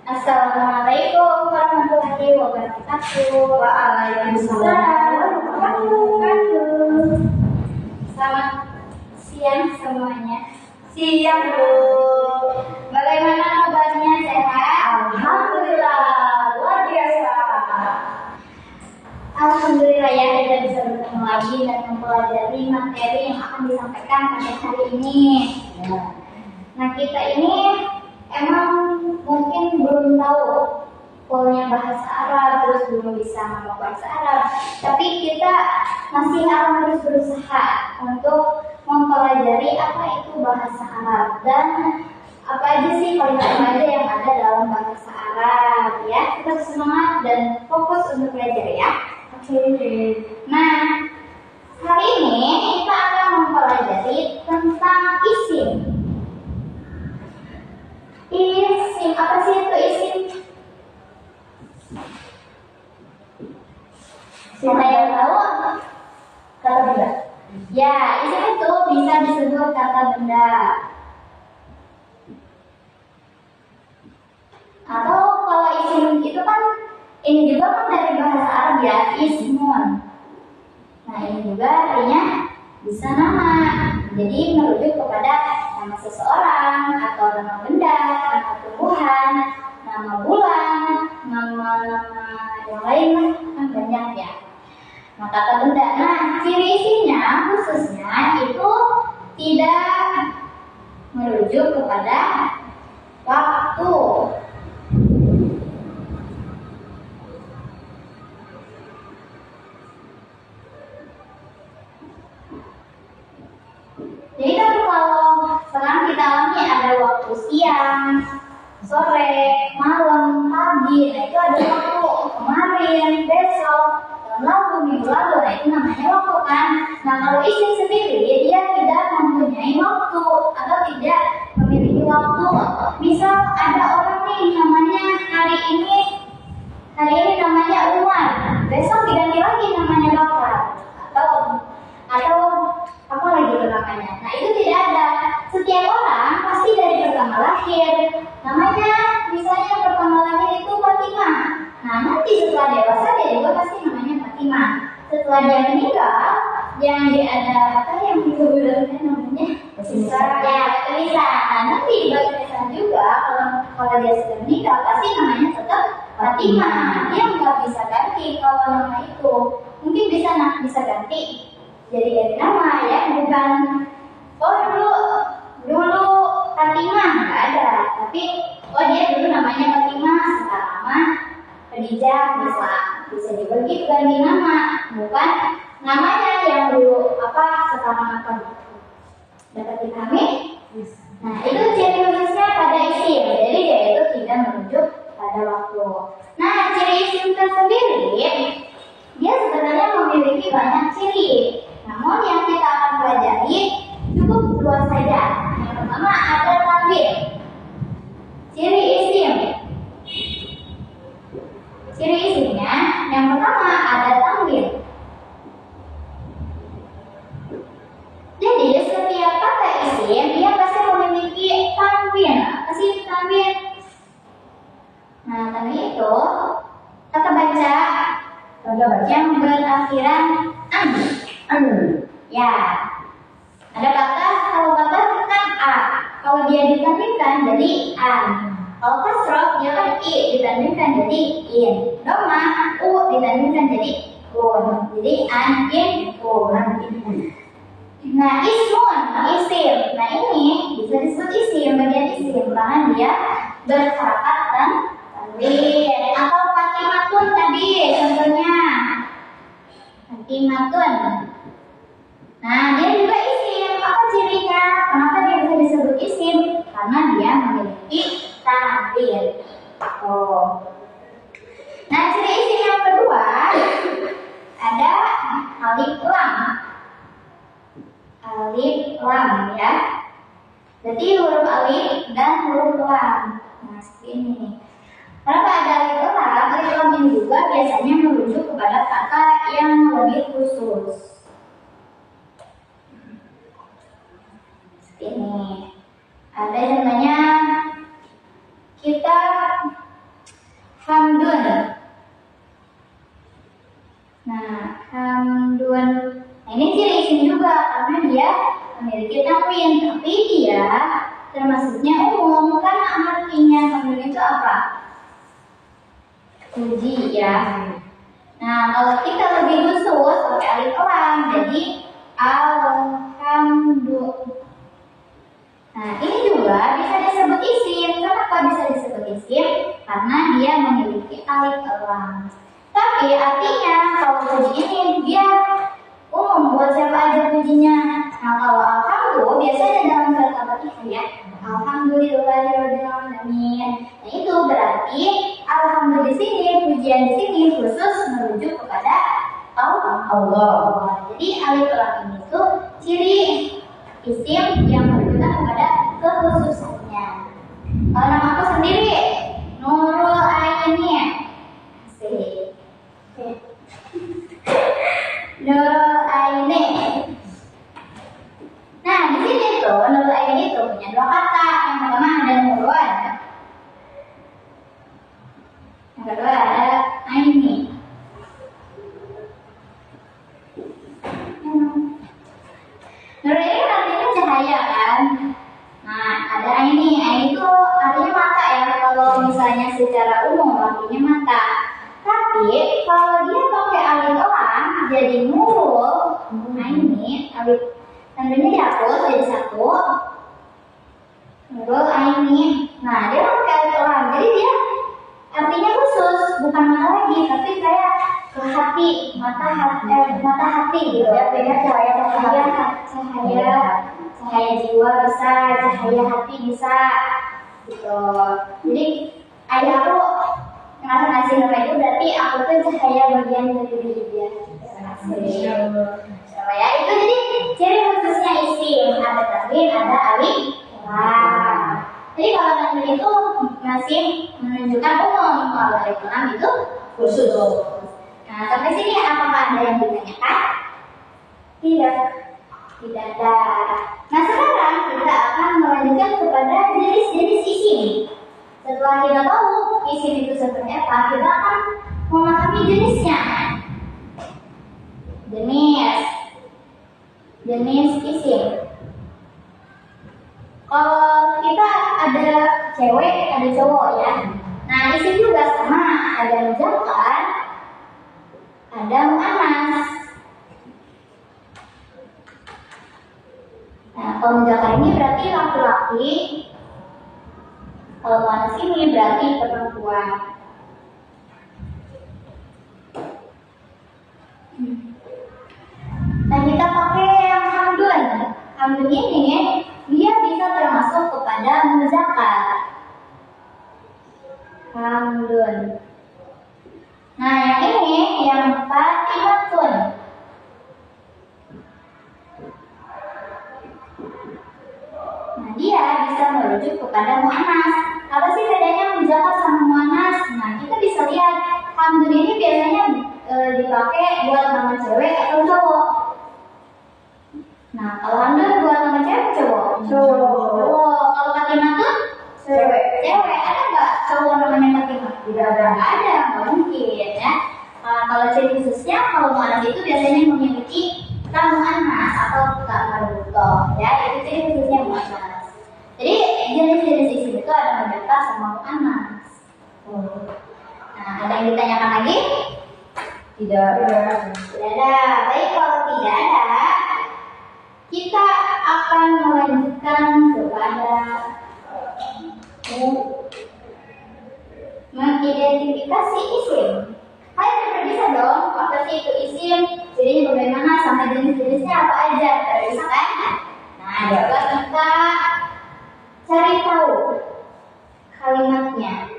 Assalamualaikum warahmatullahi wabarakatuh. Waalaikumsalam warahmatullahi wabarakatuh. Selamat siang semuanya. Siang, Bu. Bagaimana kabarnya, sehat? Alhamdulillah, luar biasa. Alhamdulillah ya, kita bisa bertemu lagi dan mempelajari materi yang akan disampaikan pada hari ini. Nah, kita ini emang mungkin belum tahu pola bahasa Arab, terus belum bisa ngomong bahasa Arab, tapi kita masih akan terus berusaha untuk mempelajari apa itu bahasa Arab dan apa aja sih kalimat aja yang ada dalam bahasa Arab ya. Kita semangat dan fokus untuk belajar ya. Oke. Nah, hari ini kita akan mempelajari tentang isim. Isim, apa sih itu isim? Siapa yang tahu? Kata benda. Ya, isim itu bisa disebut kata benda. Atau kalau isim itu kan, ini juga kan dari bahasa Arab ya, ismun. Nah, ini juga artinya bisa nama. Jadi merujuk kepada nama seseorang atau nama benda, nama tumbuhan, nama bulan, nama-nama yang lain kan banyak ya. Nah, kata benda. Nah, ciri isinya khususnya itu tidak merujuk kepada waktu. Jadi kan kalau sekarang kita alami ada waktu siang, sore, malam, pagi, nah itu ada waktu kemarin, besok, tahun lalu, minggu lalu, nah itu namanya waktu kan. Nah kalau isim sendiri dia tidak mempunyai waktu atau tidak memiliki waktu. Misal ada orang nih namanya hari ini namanya Umar, besok diganti lagi namanya Bakar atau apa lagi namanya. Nah itu tidak ada. Setiap orang pasti dari pertama lahir namanya, misalnya pertama lahir itu Fatimah. Nah nanti setelah dewasa dia juga pasti namanya Fatimah. Setelah dia meninggal, yang dia ada apa yang sebenarnya namanya Lisa. Ya, Lisa. Nah nanti di balik Lisa juga kalau dia sudah meninggal pasti namanya tetap Fatimah. Dia nggak bisa ganti kalau nama itu. Mungkin bisa ganti jadi nama ya, bukan dulu Fatimah nggak ada, tapi dia dulu namanya Fatimah, sekarang nama Khadijah, bisa juga gitu ganti nama, bukan namanya yang dulu sekarang apa. Dapat dipahami? Nah itu ciri khususnya pada isim, jadi dia itu tidak merujuk pada waktu. Nah ciri isim tersendiri dia sebenarnya memiliki banyak ciri. Namun yang kita akan pelajari cukup dua saja. Yang pertama ada tanwin. Ciri isim. Ciri isimnya yang pertama ada tanwin. Jadi setiap kata isim dia pasti memiliki tanwin. Apa sih tanwin? Nah tanwin itu kata baca yang berakhiran an. Ya, ada kalau kata kan a, kalau dia ditanwinkan jadi an. Kalau kasroh dia kan i, ditanwinkan jadi in. Doma u ditanwinkan jadi un. Jadi an, in, un. Nah ismun, isim. Nah ini bisa disebut isim, bagian isim karena dia berharakat dan tanwin. Atau Fatimatun tadi contohnya. Fatimatun. Nah, dia juga isim. Apa cirinya? Kenapa dia bisa disebut isim? Karena dia memiliki tanwin. Nah, ciri isim yang kedua ada alif lam. Alif lam ya. Jadi huruf alif dan huruf lam. Nah, seperti ini. Kenapa ada alif lam? Alif lam ini juga biasanya merujuk kepada kata yang lebih khusus. Ini ada namanya kitab umum kan artinya hamdun itu apa? Puji ya. Nah, kalau kita lebih khusus pakai alif elam jadi alhamdulillah. Nah, ini juga bisa disebut isim. Kenapa bisa disebut isim? Karena dia memiliki alif elam. Tapi artinya kalau puji ini dia umum buat siapa aja pujinya. Nah, kalau alhamdulillah biasanya dalam surat Al-Fatihah ya. Alhamdulillahirobbilalamin. Nah, itu berarti alhamdulillah di sini, pujian di sini khusus merujuk kepada Allah. Jadi alif lam ini tuh ciri isim yang menunjukkan kepada kekhususannya. Kalau nama aku sendiri Nurul Aini. Asik. Nurul Aini. Nah, di sini tuh Nurul Aini itu punya dua kata. Yang pertama ada Nurul. Yang kedua ada Aini. Nurul ini artinya cahaya kan? Nah, ada Aini. Aini itu artinya mata ya. Kalau misalnya secara umum artinya mata. Tapi kalau dia pakai alif elam jadi Nurul Aini, alif tandanya dihapus jadi satu. Nurul Aini. Nah, dia pakai alif elam. Jadi dia artinya khusus, bukan mata lagi, tapi kayak ke hati, mata hati gitu ya. Beda cahaya jiwa bisa, cahaya hati bisa gitu. Jadi ayahku ngasih nama itu berarti aku tuh cahaya bagian dari diri dia. Ya itu jadi ciri khususnya isim, ada tanwin, ada alif lam. Jadi kalau tanwin itu masih menunjukkan umum, kalau alif lam itu khusus. Nah, sampai sini apakah ada yang ditanyakan? Tidak ada. Nah, sekarang kita akan melanjutkan kepada jenis-jenis isim. Setelah kita tahu isim itu seperti apa, kita akan memahami jenisnya. Jenis isim. Kalau kita ada cewek, ada cowok ya. Nah, isim juga sama, ada muzakkar, ada muannas. Nah, kalau muzakkar ini berarti laki-laki. Kalau muannas ini berarti perempuan. Nah, kita pakai yang hamdun. Hamdun ini dia bisa termasuk kepada muzakkar. Hamdun. Nah, yang ini yang fatihatun. Nah, dia bisa merujuk kepada muannas. Apa sih bedanya muzakkar sama muannas? Nah, kita bisa lihat hamdun ini biasanya dipakai buat nama cewek atau cowok. Nah, kalau hamdun buat nama cewek cowok. Kalau fatihatun cewek. Ada nggak cowok namanya Fatimah? Tidak ada. Ada, nggak mungkin ya. Kalau ciri khususnya kalau muannas itu biasanya memiliki muannas atau marbutoh ya, itu ciri khususnya muannas. Jadi jenis-jenis isim itu ada muzakkar sama muannas. Nah, ada yang ditanyakan lagi? Tidak ada. Tidak ada. Baik, kalau tidak ada, kita akan melanjutkan kepada mengidentifikasi isim. Kalian sudah bisa dong, apa sih itu isim, jadinya bagaimana, sama jenis-jenisnya apa aja, bisa kan? Nah, coba kita cari tahu kalimatnya.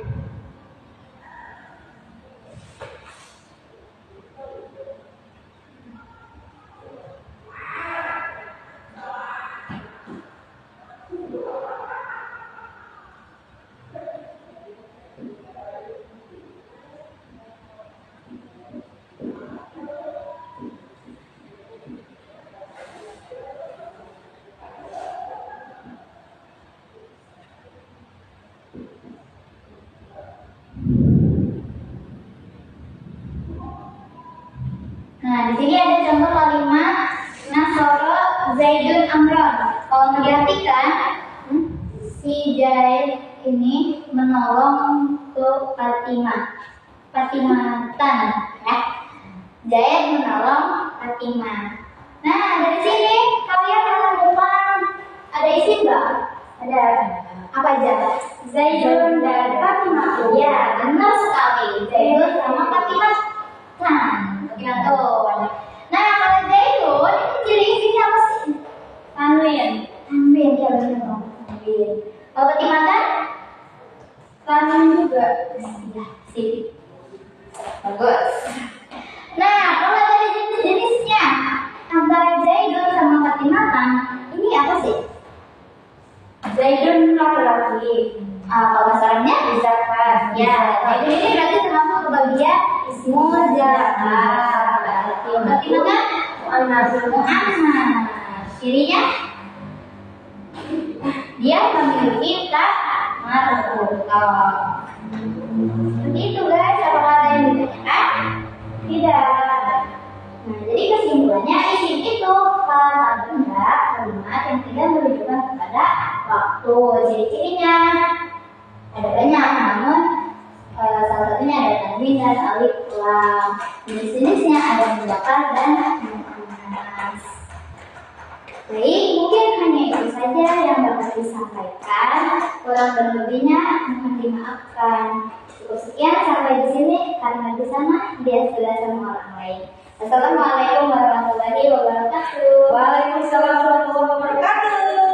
Nah, di sini ada contoh kalimat Nasoro Zaidun Amron. Kalau perhatikan, si Zaid ini menolong ke Fatimatan ya. Zaid menolong Fatimah. Nah, dari sini kalian menemukan ada isim nggak? Ada. Apa aja? Zaidun dan Fatimah. Ya, benar sekali. Zaidun sama Fatimah. Fatimah. Nah, kalau Zaidun itu ciri isimnya apa sih? Tanwin. Tanwin, ya benar dong. Tanwin. Kalau Fatimah kan? Tanwin juga. Ya, sip. Bagus. Nah, kalau dari jenis-jenisnya antara Zaidun sama Fatimatan, ini apa sih? Zaidun laki-laki. Kalau masalahnya bisa kan? Ya, Zaidun ini berarti termasuk ke bagian ismul zakar. Fatimatan anak. Cirinya dia memiliki tak marfu'ah. Seperti itu guys, apakah ada yang ditanyakan? Tidak. Nah, jadi kesimpulannya isim itu kata benda kalimat yang tidak menunjukkan kepada waktu. Ciri-cirinya ada banyak, namun salah satunya ada tanwin dan alif lam. Jenis-jenisnya ada mudzakkar dan muannas. Baik, mungkin hanya itu saja yang dapat disampaikan. Kurang dan lebihnya mohon dimaafkan. Cukup sekian sampai di sini karena di sana dia sudah sama orang lain. Assalamualaikum warahmatullahi wabarakatuh. Waalaikumsalam warahmatullahi wabarakatuh.